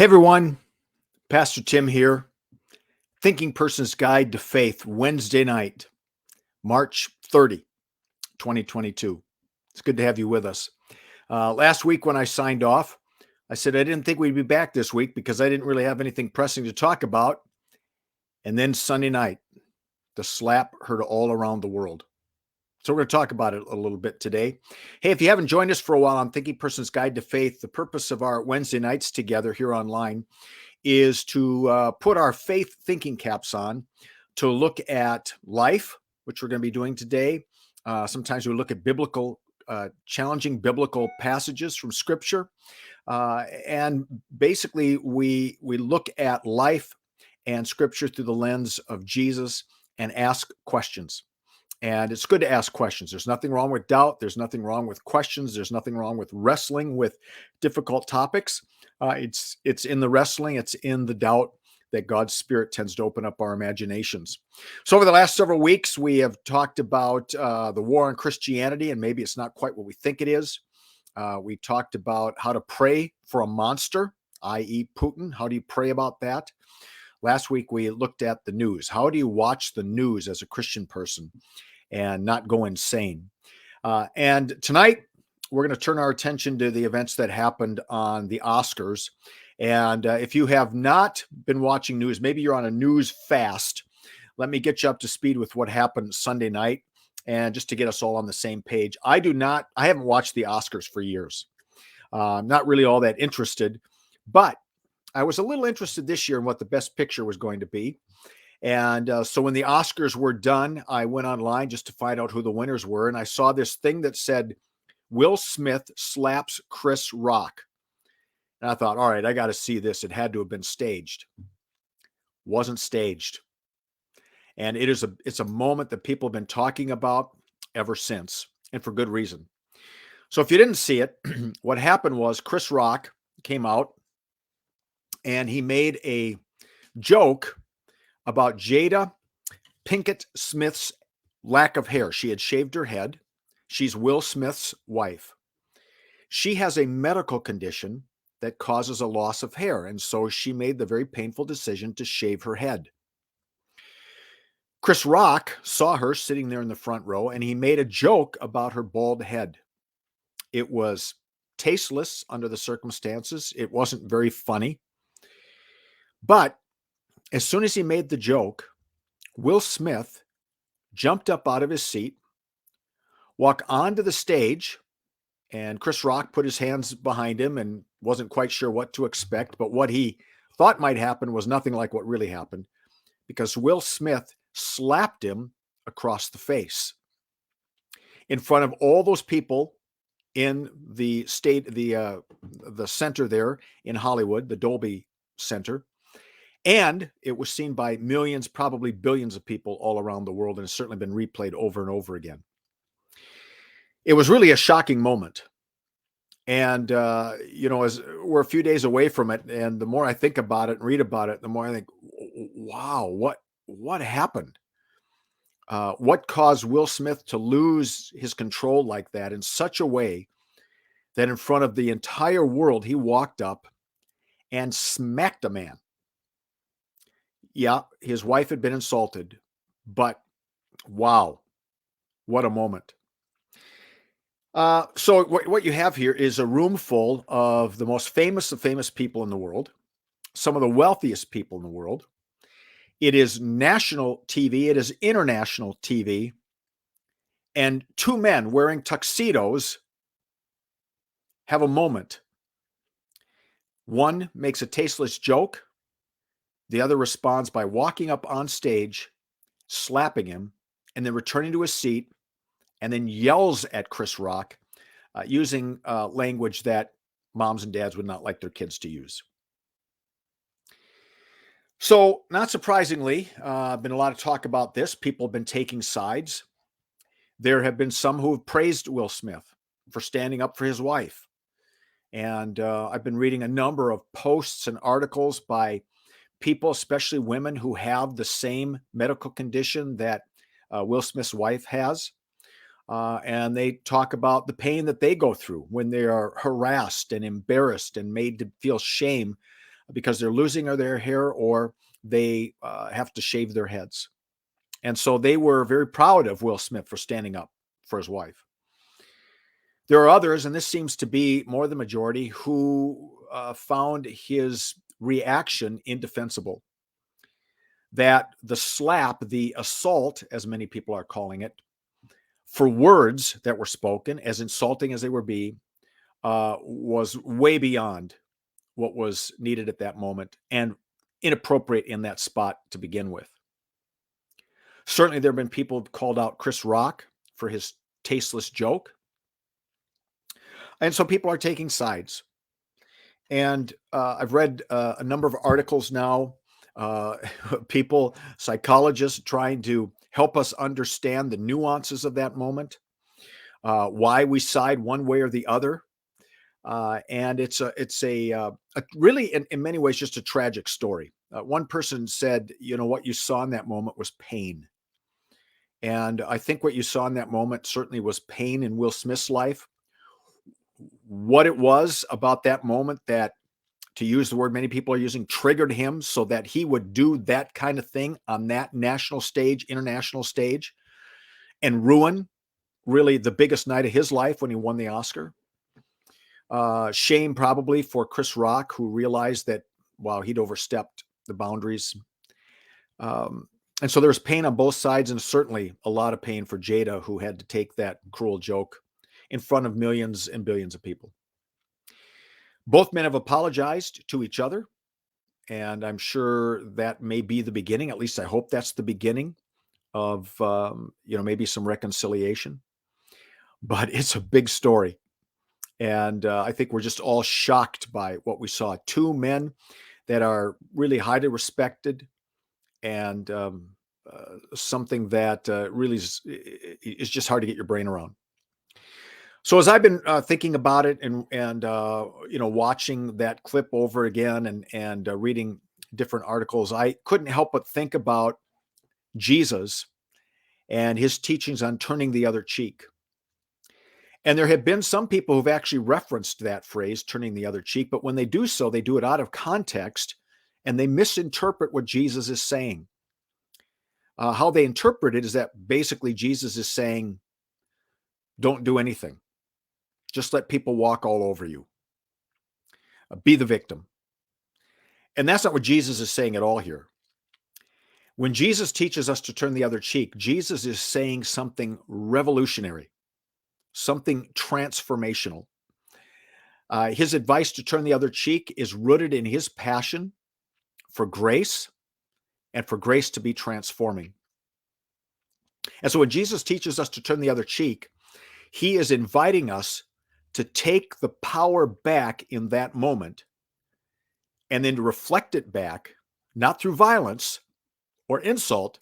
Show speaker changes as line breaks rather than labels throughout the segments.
Hey everyone, Pastor Tim here. Thinking Person's Guide to Faith, Wednesday night, March 30, 2022. It's good to have you with us. Last week when I signed off, I said I didn't think we'd be back this week because I didn't really have anything pressing to talk about. And then Sunday night, the slap heard all around the world. So we're going to talk about it a little bit today. Hey, if you haven't joined us for a while on Thinking Person's Guide to Faith, the purpose of our Wednesday nights together here online is to put our faith thinking caps on to look at life, which we're going to be doing today. Sometimes we look at challenging biblical passages from Scripture. And basically, we look at life and Scripture through the lens of Jesus and ask questions. And it's good to ask questions. There's nothing wrong with doubt. There's nothing wrong with questions. There's nothing wrong with wrestling with difficult topics. It's in the wrestling, it's in the doubt that God's Spirit tends to open up our imaginations. So over the last several weeks, we have talked about the war on Christianity, and maybe it's not quite what we think it is. We talked about how to pray for a monster, i.e. Putin. How do you pray about that? Last week, we looked at the news. How do you watch the news as a Christian person and not go insane? And tonight, we're going to turn our attention to the events that happened on the Oscars. And if you have not been watching news, maybe you're on a news fast, let me get you up to speed with what happened Sunday night. And just to get us all on the same page, I haven't watched the Oscars for years. I'm not really all that interested, but I was a little interested this year in what the best picture was going to be. And so when the Oscars were done, I went online just to find out who the winners were. And I saw this thing that said, Will Smith slaps Chris Rock. And I thought, all right, I got to see this. It had to have been staged. Wasn't staged. And it's a moment that people have been talking about ever since, and for good reason. So if you didn't see it, what happened was Chris Rock came out and he made a joke about Jada Pinkett Smith's lack of hair. She had shaved her head. She's Will Smith's wife. She has a medical condition that causes a loss of hair, and so she made the very painful decision to shave her head. Chris Rock saw her sitting there in the front row, and he made a joke about her bald head. It was tasteless under the circumstances. It wasn't very funny. But as soon as he made the joke, Will Smith jumped up out of his seat, walked onto the stage, and Chris Rock put his hands behind him and wasn't quite sure what to expect. But what he thought might happen was nothing like what really happened, because Will Smith slapped him across the face in front of all those people in the center there in Hollywood, the Dolby Center. And it was seen by millions, probably billions of people all around the world, and has certainly been replayed over and over again. It was really a shocking moment. And, as we're a few days away from it, and the more I think about it and read about it, the more I think, wow, what happened? What caused Will Smith to lose his control like that in such a way that in front of the entire world, he walked up and smacked a man? Yeah, his wife had been insulted, but wow, what a moment. So what you have here is a room full of the most famous of famous people in the world, some of the wealthiest people in the world. It is national TV. It is international TV. And two men wearing tuxedos have a moment. One makes a tasteless joke. The other responds by walking up on stage, slapping him, and then returning to his seat, and then yells at Chris Rock using language that moms and dads would not like their kids to use. So, not surprisingly, been a lot of talk about this. People have been taking sides. There have been some who have praised Will Smith for standing up for his wife. And I've been reading a number of posts and articles by people, especially women who have the same medical condition that Will Smith's wife has. And they talk about the pain that they go through when they are harassed and embarrassed and made to feel shame because they're losing their hair or they have to shave their heads. And so they were very proud of Will Smith for standing up for his wife. There are others, and this seems to be more the majority, who found his reaction indefensible. That the slap, the assault, as many people are calling it, for words that were spoken, as insulting as they were was way beyond what was needed at that moment and inappropriate in that spot to begin with. Certainly, there have been people called out Chris Rock for his tasteless joke. And so people are taking sides. And I've read a number of articles now, people, psychologists trying to help us understand the nuances of that moment, why we side one way or the other. And it's a really, in many ways, just a tragic story. One person said, what you saw in that moment was pain. And I think what you saw in that moment certainly was pain in Will Smith's life. What it was about that moment that, to use the word many people are using, triggered him so that he would do that kind of thing on that national stage, international stage, and ruin really the biggest night of his life when he won the Oscar. Shame probably for Chris Rock, who realized that, wow, he'd overstepped the boundaries. And so there's pain on both sides, and certainly a lot of pain for Jada, who had to take that cruel joke in front of millions and billions of people. Both men have apologized to each other, and I'm sure that may be the beginning. At least I hope that's the beginning of, maybe some reconciliation. But it's a big story. And I think we're just all shocked by what we saw. Two men that are really highly respected, and something that really is just hard to get your brain around. So as I've been thinking about it and watching that clip over again and reading different articles, I couldn't help but think about Jesus and his teachings on turning the other cheek. And there have been some people who've actually referenced that phrase, turning the other cheek, but when they do so, they do it out of context and they misinterpret what Jesus is saying. How they interpret it is that basically Jesus is saying, don't do anything. Just let people walk all over you. Be the victim. And that's not what Jesus is saying at all here. When Jesus teaches us to turn the other cheek, Jesus is saying something revolutionary, something transformational. His advice to turn the other cheek is rooted in his passion for grace and for grace to be transforming. And so when Jesus teaches us to turn the other cheek, he is inviting us to take the power back in that moment and then to reflect it back, not through violence or insult,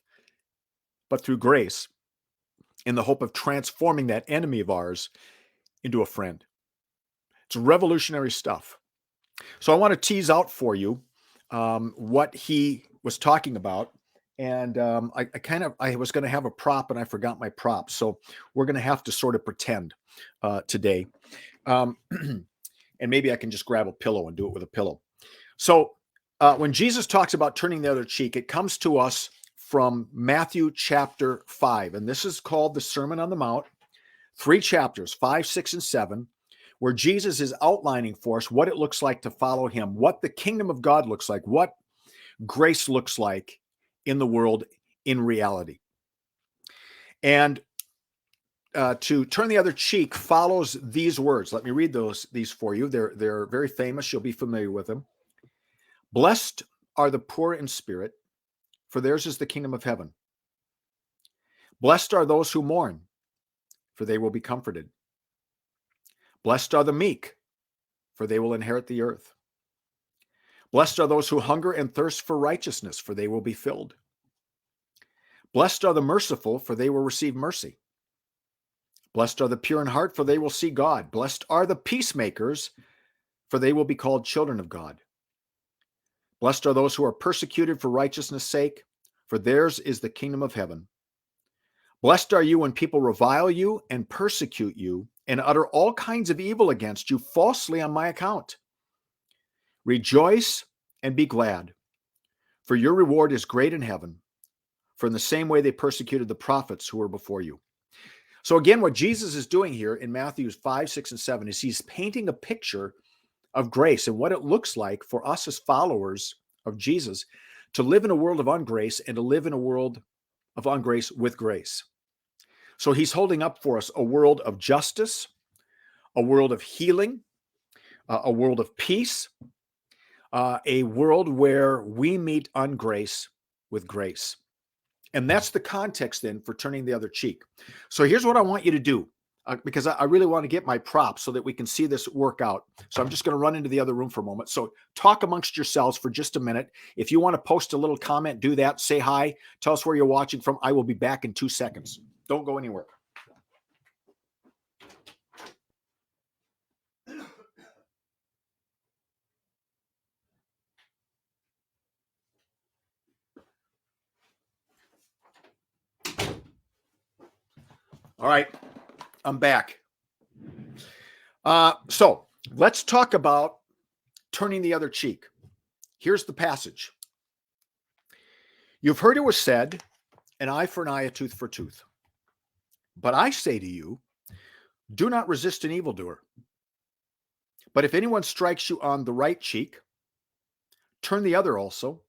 but through grace, in the hope of transforming that enemy of ours into a friend. It's revolutionary stuff. So I want to tease out for you what he was talking about. And I was going to have a prop and I forgot my prop. So we're going to have to sort of pretend today. And maybe I can just grab a pillow and do it with a pillow. So when Jesus talks about turning the other cheek, it comes to us from Matthew chapter 5. And this is called the Sermon on the Mount, 3 chapters, 5, 6, and 7, where Jesus is outlining for us what it looks like to follow him, what the kingdom of God looks like, what grace looks like in the world in reality. And to turn the other cheek follows these words. Let me read these for you. They're very famous. You'll be familiar with them. Blessed are the poor in spirit, for theirs is the kingdom of heaven. Blessed are those who mourn, for they will be comforted. Blessed are the meek, for they will inherit the earth. Blessed are those who hunger and thirst for righteousness, for they will be filled. Blessed are the merciful, for they will receive mercy. Blessed are the pure in heart, for they will see God. Blessed are the peacemakers, for they will be called children of God. Blessed are those who are persecuted for righteousness' sake, for theirs is the kingdom of heaven. Blessed are you when people revile you and persecute you and utter all kinds of evil against you falsely on my account. Rejoice and be glad, for your reward is great in heaven, for in the same way they persecuted the prophets who were before you. So again, what Jesus is doing here in Matthew 5, 6, and 7 is he's painting a picture of grace and what it looks like for us as followers of Jesus to live in a world of ungrace and to live in a world of ungrace with grace. So he's holding up for us a world of justice, a world of healing, a world of peace, a world where we meet ungrace with grace. And that's the context then for turning the other cheek. So here's what I want you to do, because I really want to get my props so that we can see this work out. So I'm just going to run into the other room for a moment. So talk amongst yourselves for just a minute. If you want to post a little comment, do that. Say hi. Tell us where you're watching from. I will be back in 2 seconds. Don't go anywhere. All right, I'm back. So let's talk about turning the other cheek. Here's the passage. You've heard it was said, an eye for an eye, a tooth for a tooth. But I say to you, do not resist an evildoer. But if anyone strikes you on the right cheek, turn the other also.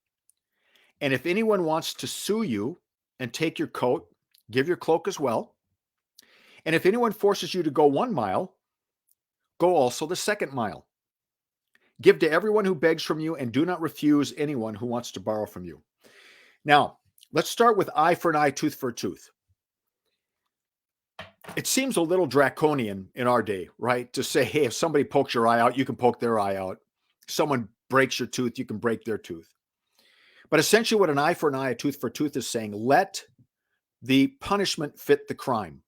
And if anyone wants to sue you and take your coat, give your cloak as well. And if anyone forces you to go 1 mile, go also the 2nd mile. Give to everyone who begs from you, and do not refuse anyone who wants to borrow from you. Now, let's start with eye for an eye, tooth for a tooth. It seems a little draconian in our day, right? To say, hey, if somebody pokes your eye out, you can poke their eye out. If someone breaks your tooth, you can break their tooth. But essentially what an eye for an eye, a tooth for a tooth is saying, let the punishment fit the crime,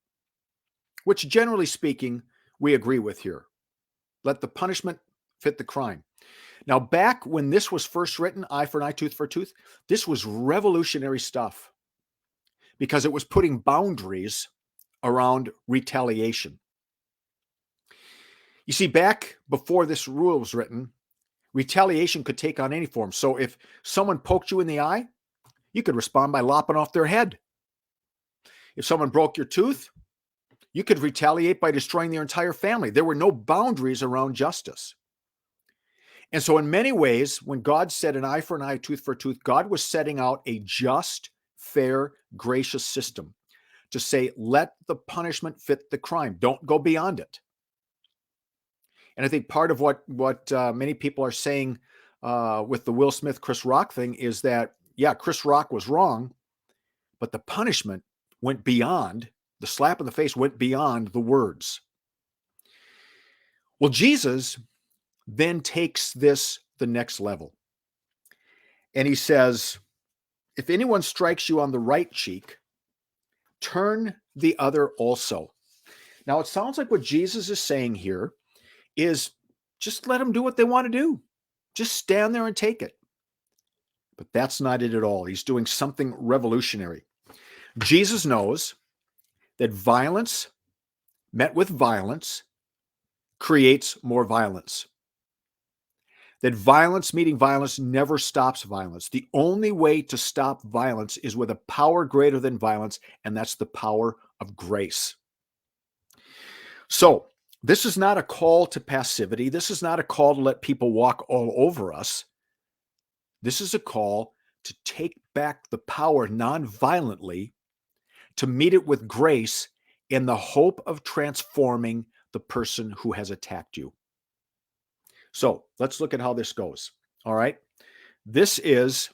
which generally speaking, we agree with here. Let the punishment fit the crime. Now, back when this was first written, eye for an eye, tooth for a tooth, this was revolutionary stuff because it was putting boundaries around retaliation. You see, back before this rule was written, retaliation could take on any form. So if someone poked you in the eye, you could respond by lopping off their head. If someone broke your tooth, you could retaliate by destroying their entire family. There were no boundaries around justice. And so in many ways, when God said an eye for an eye, tooth for a tooth, God was setting out a just, fair, gracious system to say, let the punishment fit the crime. Don't go beyond it. And I think part of what many people are saying with the Will Smith, Chris Rock thing is that, yeah, Chris Rock was wrong, but the punishment went beyond, the slap in the face went beyond the words. Well, Jesus then takes this the next level. And he says, if anyone strikes you on the right cheek, turn the other also. Now, it sounds like what Jesus is saying here is just let them do what they want to do. Just stand there and take it. But that's not it at all. He's doing something revolutionary. Jesus knows that violence met with violence creates more violence. That violence meeting violence never stops violence. The only way to stop violence is with a power greater than violence, and that's the power of grace. So, this is not a call to passivity. This is not a call to let people walk all over us. This is a call to take back the power non-violently, to meet it with grace in the hope of transforming the person who has attacked you. So let's look at how this goes. All right. This is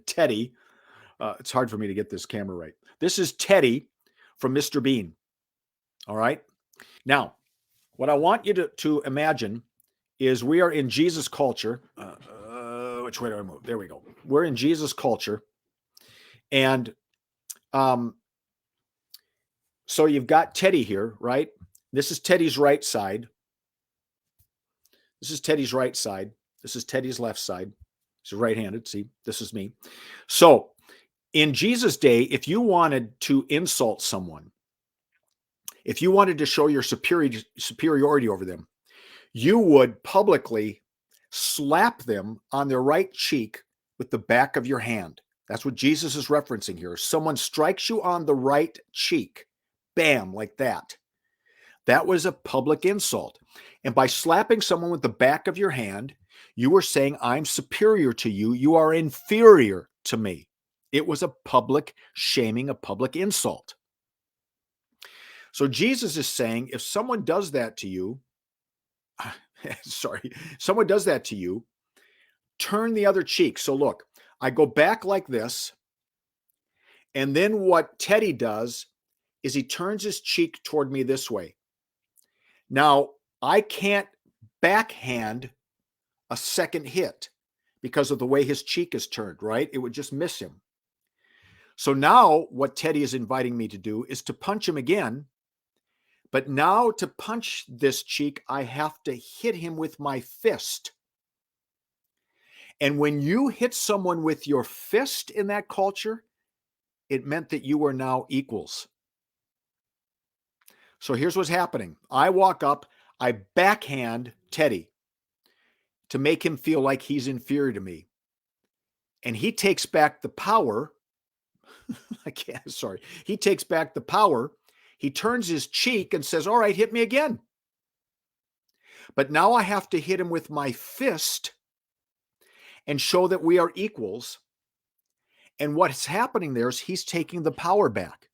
Teddy. It's hard for me to get this camera right. This is Teddy from Mr. Bean. All right. Now, what I want you to imagine is we are in Jesus culture. Which way do I move? There we go. We're in Jesus culture. And so you've got Teddy here, right? This is Teddy's right side. This is Teddy's right side. This is Teddy's left side. He's right-handed. See, this is me. So in Jesus' day, if you wanted to insult someone, if you wanted to show your superiority over them, you would publicly slap them on their right cheek with the back of your hand. That's what Jesus is referencing here. Someone strikes you on the right cheek, bam, like that. That was a public insult. And by slapping someone with the back of your hand, you were saying, I'm superior to you. You are inferior to me. It was a public shaming, a public insult. So Jesus is saying, if someone does that to you, someone does that to you, turn the other cheek. So look, I go back like this. And then what Teddy does is he turns his cheek toward me this way. Now, I can't backhand a second hit because of the way his cheek is turned, right? It would just miss him. So now what Teddy is inviting me to do is to punch him again. But now to punch this cheek, I have to hit him with my fist. And when you hit someone with your fist in that culture, it meant that you were now equals. So here's what's happening. I walk up, I backhand Teddy to make him feel like he's inferior to me. And he takes back the power. He takes back the power. He turns his cheek and says, all right, hit me again. But now I have to hit him with my fist and show that we are equals. And what's happening there is he's taking the power back.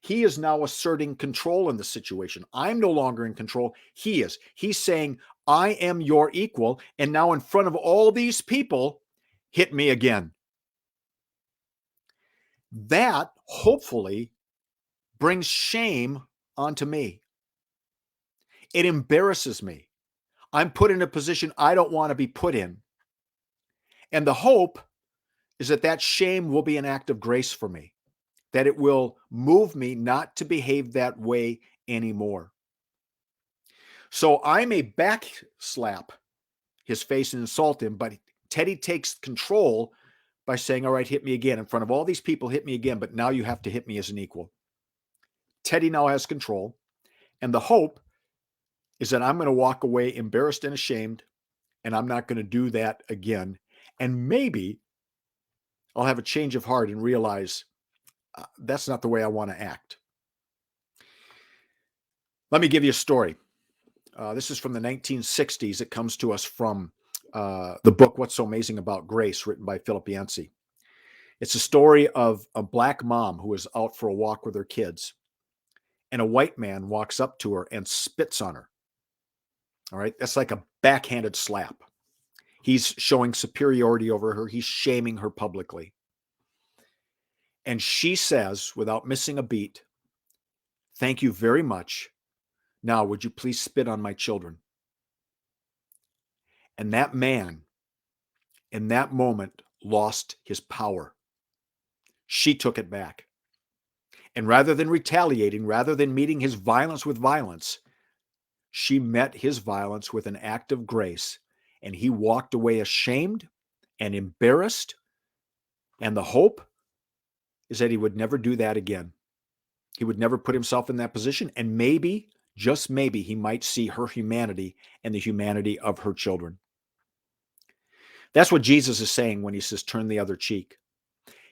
He is now asserting control in the situation. I'm no longer in control. He is. He's saying, I am your equal. And now in front of all these people, hit me again. That hopefully brings shame onto me. It embarrasses me. I'm put in a position I don't want to be put in. And the hope is that that shame will be an act of grace for me, that it will move me not to behave that way anymore. So I may back slap his face and insult him, but Teddy takes control by saying, all right, hit me again. In front of all these people, hit me again, but now you have to hit me as an equal. Teddy now has control. And the hope is that I'm going to walk away embarrassed and ashamed, and I'm not going to do that again. And maybe I'll have a change of heart and realize that's not the way I want to act. Let me give you a story. This is from the 1960s. It comes to us from the book, What's So Amazing About Grace, written by Philip Yancey. It's a story of a black mom who is out for a walk with her kids, and a white man walks up to her and spits on her. All right, that's like a backhanded slap. He's showing superiority over her. He's shaming her publicly. And she says, without missing a beat, thank you very much. Now, would you please spit on my children? And that man, in that moment, lost his power. She took it back. And rather than retaliating, rather than meeting his violence with violence, she met his violence with an act of grace. And he walked away ashamed and embarrassed. And the hope is that he would never do that again. He would never put himself in that position. And maybe, just maybe, he might see her humanity and the humanity of her children. That's what Jesus is saying when he says, turn the other cheek.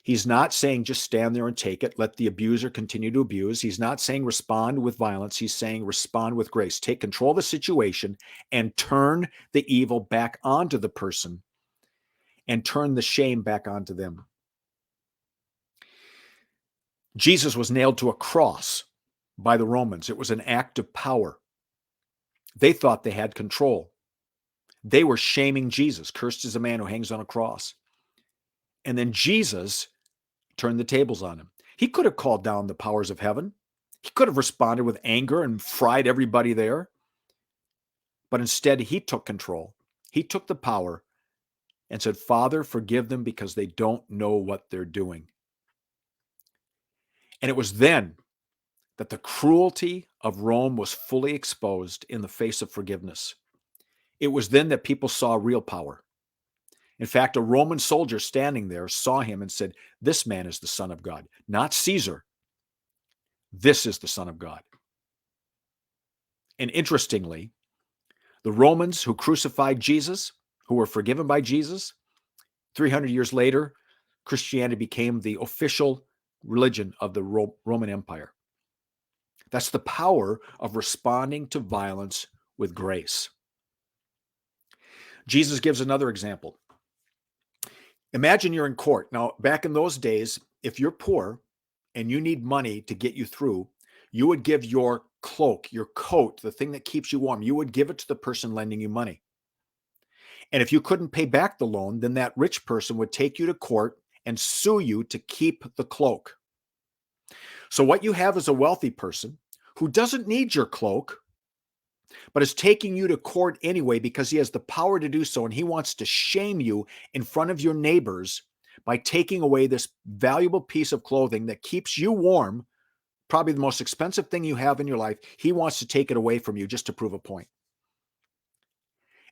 He's not saying just stand there and take it. Let the abuser continue to abuse. He's not saying respond with violence. He's saying respond with grace. Take control of the situation and turn the evil back onto the person and turn the shame back onto them. Jesus was nailed to a cross by the Romans. It was an act of power. They thought they had control. They were shaming Jesus. Cursed is the man who hangs on a cross. And then Jesus turned the tables on him. He could have called down the powers of heaven. He could have responded with anger and fried everybody there. But instead, he took control. He took the power and said, Father, forgive them because they don't know what they're doing. And it was then that the cruelty of Rome was fully exposed in the face of forgiveness. It was then that people saw real power. In fact, a Roman soldier standing there saw him and said, this man is the Son of God, not Caesar. This is the Son of God. And interestingly, The Romans who crucified Jesus, who were forgiven by Jesus, 300 years later, Christianity became the official religion of the Roman Empire. That's the power of responding to violence with grace. Jesus gives another example. Imagine you're in court. Now, back in those days, if you're poor and you need money to get you through, you would give your cloak, your coat, the thing that keeps you warm, you would give it to the person lending you money. And if you couldn't pay back the loan, then that rich person would take you to court and sue you to keep the cloak. So what you have is a wealthy person who doesn't need your cloak, but is taking you to court anyway because he has the power to do so, and he wants to shame you in front of your neighbors by taking away this valuable piece of clothing that keeps you warm, probably the most expensive thing you have in your life. He wants to take it away from you just to prove a point.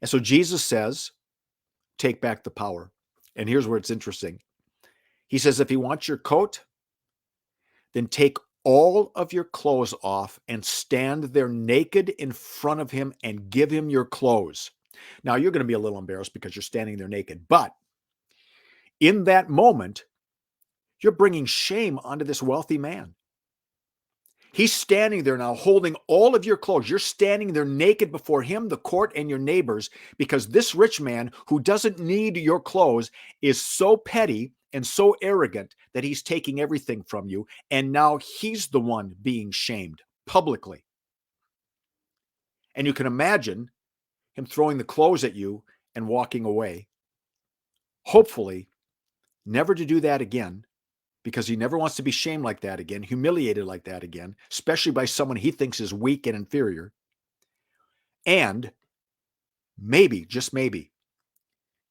And so Jesus says, take back the power. And here's where it's interesting. He says, if he wants your coat, then take all of your clothes off and stand there naked in front of him and give him your clothes. Now, you're going to be a little embarrassed because you're standing there naked, but in that moment, you're bringing shame onto this wealthy man. He's standing there now holding all of your clothes. You're standing there naked before him, the court, and your neighbors, because this rich man who doesn't need your clothes is so petty and so arrogant that he's taking everything from you. And now he's the one being shamed publicly. And you can imagine him throwing the clothes at you and walking away. Hopefully, never to do that again, because he never wants to be shamed like that again, humiliated like that again, especially by someone he thinks is weak and inferior. And maybe, just maybe,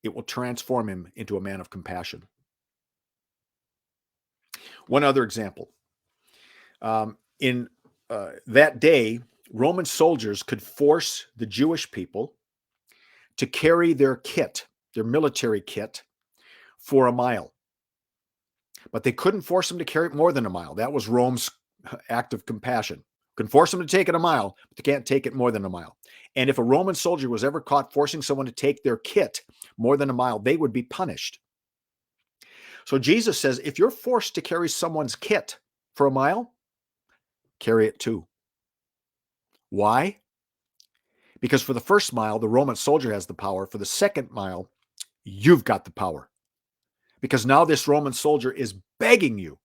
it will transform him into a man of compassion. One other example. In that day, Roman soldiers could force the Jewish people to carry their kit, their military kit, for a mile. But they couldn't force them to carry it more than a mile. That was Rome's act of compassion. Can force them to take it a mile, but they can't take it more than a mile. And if a Roman soldier was ever caught forcing someone to take their kit more than a mile, they would be punished. So Jesus says, if you're forced to carry someone's kit for a mile, carry it too. Why? Because for the first mile, the Roman soldier has the power. For the second mile, you've got the power. Because now this Roman soldier is begging you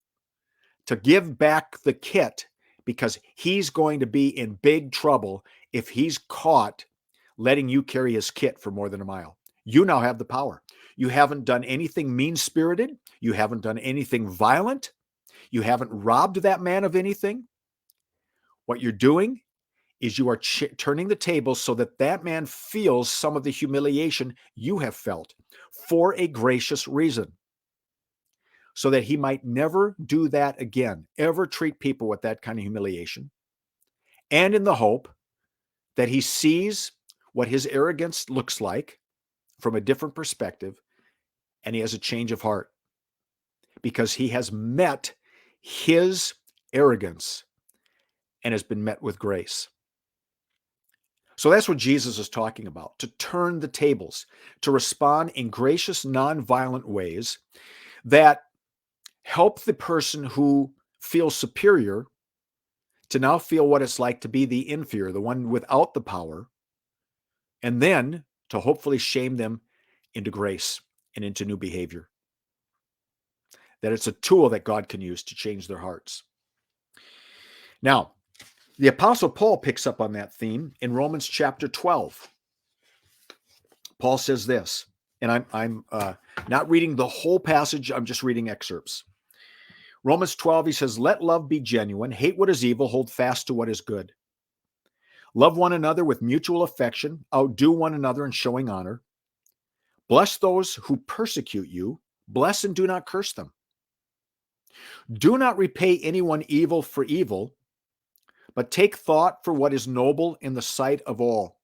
to give back the kit, because he's going to be in big trouble if he's caught letting you carry his kit for more than a mile. You now have the power. You haven't done anything mean-spirited. You haven't done anything violent. You haven't robbed that man of anything. What you're doing is you are turning the tables so that that man feels some of the humiliation you have felt for a gracious reason, so that he might never do that again, ever treat people with that kind of humiliation, and in the hope that he sees what his arrogance looks like from a different perspective, and he has a change of heart because he has met his arrogance and has been met with grace. So that's what Jesus is talking about, to turn the tables, to respond in gracious, nonviolent ways that help the person who feels superior to now feel what it's like to be the inferior, the one without the power, and then to hopefully shame them into grace and into new behavior. That it's a tool that God can use to change their hearts. Now, the Apostle Paul picks up on that theme in Romans chapter 12. Paul says this, and I'm not reading the whole passage, I'm just reading excerpts. Romans 12, he says, let love be genuine, hate what is evil, hold fast to what is good. Love one another with mutual affection, outdo one another in showing honor. Bless those who persecute you, bless and do not curse them. Do not repay anyone evil for evil, but take thought for what is noble in the sight of all.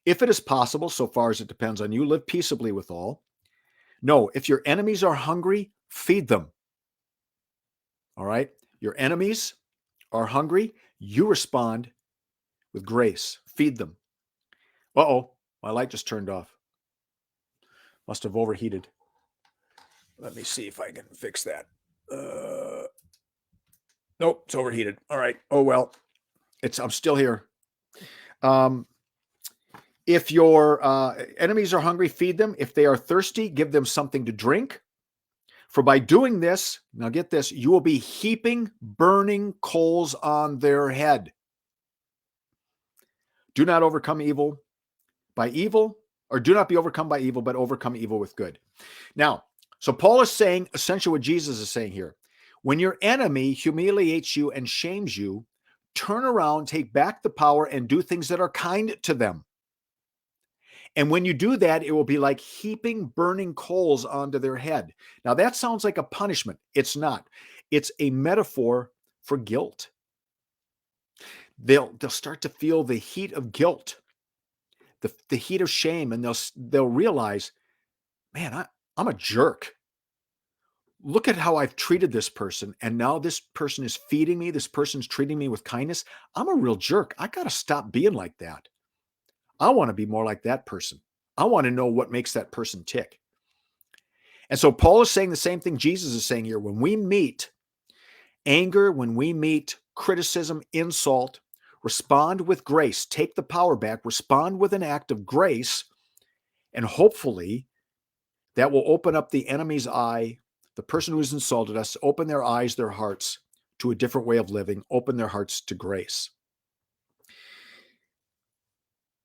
If it is possible, so far as it depends on you, live peaceably with all. No, if your enemies are hungry, feed them. All right? Your enemies are hungry, you respond with grace. Feed them. Uh-oh, my light just turned off. Must have overheated. Let me see if I can fix that. Nope, it's overheated. All right. Oh, well, I'm still here. If your enemies are hungry, feed them. If they are thirsty, give them something to drink. For by doing this, now get this, you will be heaping burning coals on their head. Do not overcome evil by evil, or do not be overcome by evil, but overcome evil with good. Now, so Paul is saying essentially what Jesus is saying here. When your enemy humiliates you and shames you, turn around, take back the power, and do things that are kind to them. And when you do that, it will be like heaping burning coals onto their head. Now, that sounds like a punishment. It's not. It's a metaphor for guilt. They'll start to feel the heat of guilt, the heat of shame, and they'll realize, man, I'm a jerk. Look at how I've treated this person, and now this person is feeding me. This person's treating me with kindness. I'm a real jerk. I got to stop being like that. I want to be more like that person. I want to know what makes that person tick. And so Paul is saying the same thing Jesus is saying here. When we meet anger, when we meet criticism, insult, respond with grace. Take the power back. Respond with an act of grace. And hopefully that will open up the enemy's eye, the person who's insulted us, open their eyes, their hearts to a different way of living, open their hearts to grace.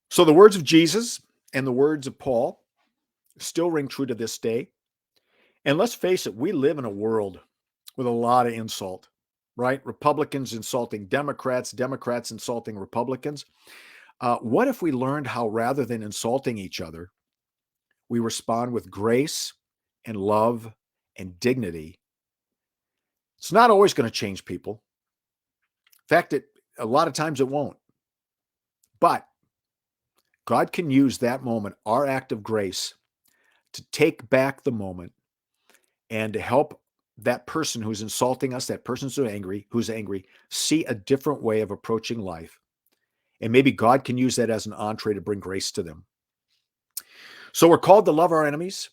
So the words of Jesus and the words of Paul still ring true to this day. And let's face it, we live in a world with a lot of insult, right? Republicans insulting Democrats, Democrats insulting Republicans. What if we learned how, rather than insulting each other, we respond with grace and love and dignity? It's not always going to change people. In fact, a lot of times it won't. But God can use that moment, our act of grace, to take back the moment and to help that person who's insulting us, that person who's angry, see a different way of approaching life. And maybe God can use that as an entree to bring grace to them. So we're called to love our enemies,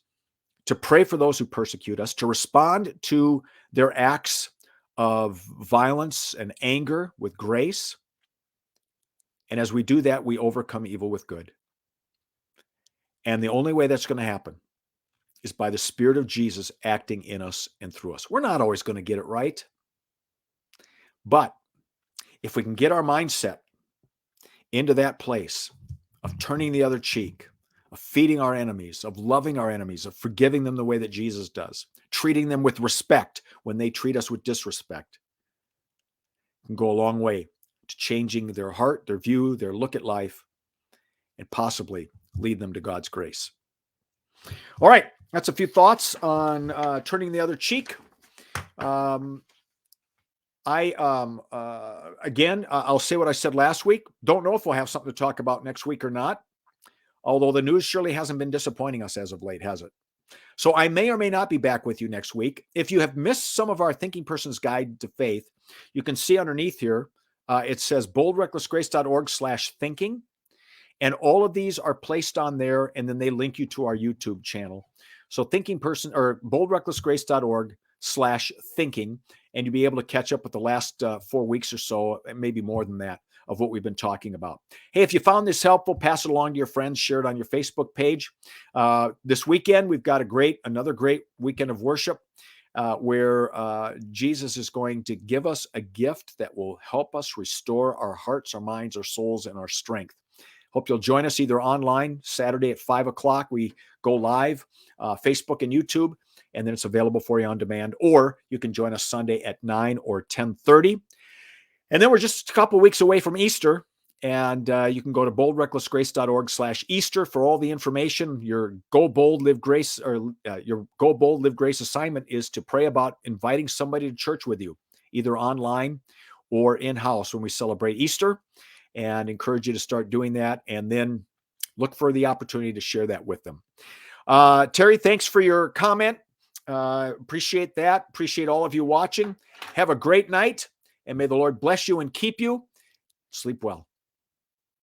to pray for those who persecute us, to respond to their acts of violence and anger with grace. And as we do that, we overcome evil with good. And the only way that's going to happen is by the Spirit of Jesus acting in us and through us. We're not always going to get it right. But if we can get our mindset into that place of turning the other cheek, of feeding our enemies, of loving our enemies, of forgiving them the way that Jesus does, treating them with respect when they treat us with disrespect, can go a long way to changing their heart, their view, their look at life, and possibly lead them to God's grace. All right, that's a few thoughts on turning the other cheek. Again, I'll say what I said last week. Don't know if we'll have something to talk about next week or not, although the news surely hasn't been disappointing us as of late, has it? So I may or may not be back with you next week. If you have missed some of our Thinking Person's Guide to Faith, you can see underneath here, it says boldrecklessgrace.org/thinking. And all of these are placed on there, and then they link you to our YouTube channel. So boldrecklessgrace.org/thinking, and you'll be able to catch up with the last 4 weeks or so, and maybe more than that, of what we've been talking about. Hey, if you found this helpful, pass it along to your friends, share it on your Facebook page. This weekend, we've got another great weekend of worship where Jesus is going to give us a gift that will help us restore our hearts, our minds, our souls, and our strength. Hope you'll join us either online Saturday at 5 o'clock. We go live, Facebook and YouTube, and then it's available for you on demand. Or you can join us Sunday at 9 or 10:30. And then we're just a couple of weeks away from Easter, and you can go to boldrecklessgrace.org/Easter for all the information. Your Go Bold, Live Grace, or your Go Bold, Live Grace assignment is to pray about inviting somebody to church with you, either online or in-house when we celebrate Easter. And encourage you to start doing that, and then look for the opportunity to share that with them. Terry, thanks for your comment. Appreciate that. Appreciate all of you watching. Have a great night, and may the Lord bless you and keep you. Sleep well.